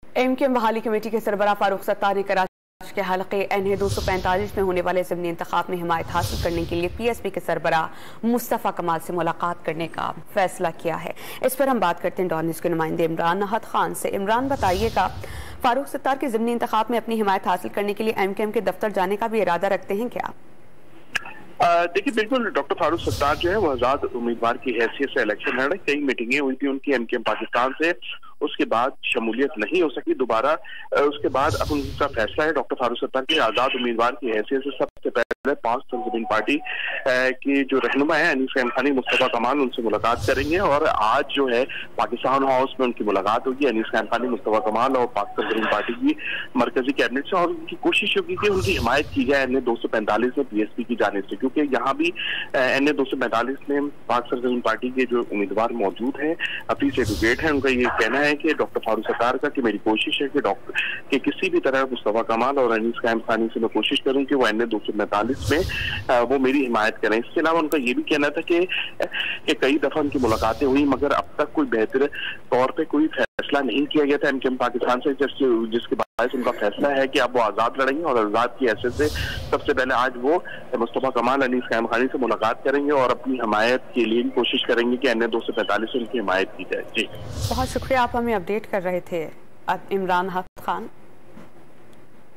MQM बहाली committee के सरबराह फारूक सत्तार ने कराची के हल्के NA 245 में होने वाले ज़िमनी इंतखाब में हिमायत हासिल करने के लिए PSP के सरबराह मुस्तफ़ा कमाल से मुलाकात करने का फैसला किया है। इस पर हम बात करते हैं डॉन न्यूज़ के नुमाइंदे इमरान नहद खान से। इमरान, बताइएगा, फारूक सत्तार के ज़िमनी इंतखाब में अपनी हिमायत हासिल करने के लिए एमकेएम के दफ्तर जाने का भी इरादा रखते हैं क्या? देखिए, बिल्कुल डॉक्टर फारूक सत्तार जो है वो आजाद उम्मीदवार की हैसियत से इलेक्शन लड़े। कई मीटिंगें हुई थी उनकी एमकेएम पाकिस्तान से, उसके बाद शमूलियत नहीं हो सकी दोबारा। उसके बाद अब उनका फैसला है डॉक्टर फारूक सत्तार के आजाद उम्मीदवार की हैसियत से सबसे पहले पाक तंजीम पार्टी की जो रहनुमा है अनीस खान खानी मुस्तफ़ा कमाल, उनसे मुलाकात करेंगे और आज जो है पाकिस्तान हाउस में उनकी मुलाकात होगी अनीस खान खानी मुस्तफ़ा कमाल और पाक तंजीम पार्टी की मरकजी कैबिनेट से, और उनकी कोशिश होगी कि उनकी हिमायत की जाए NA 245 में PSP की जाने से, क्योंकि यहाँ भी NA 245 में पाक तंजीम पार्टी के जो उम्मीदवार मौजूद हैं, हफीज एडवोकेट हैं, उनका ये कहना है कि डॉक्टर फारूक सत्तार का कि मेरी कोशिश है कि किसी भी तरह मुस्तफ़ा कमाल और अनीस खान खानी से मैं कोशिश करूं कि वो NA 245 में वो मेरी हिमायत करें। इसके अलावा उनका ये भी कहना था कि कई दफा उनकी मुलाकातें हुई मगर अब तक कोई बेहतर तौर पे कोई फैसला नहीं किया गया था एमकेएम पाकिस्तान से, जिसके बाद उनका फैसला है कि अब वो आजाद लड़ेंगे और आजाद की हैसियत से सबसे पहले आज वो मुस्तफ़ा कमाल अनीस खान खानी से मुलाकात करेंगे और अपनी हिमायत के लिए कोशिश करेंगे कि NA 245 से उनकी हिमायत की जाए। जी, बहुत शुक्रिया, आप हमें अपडेट कर रहे थे इमरान नहद खान।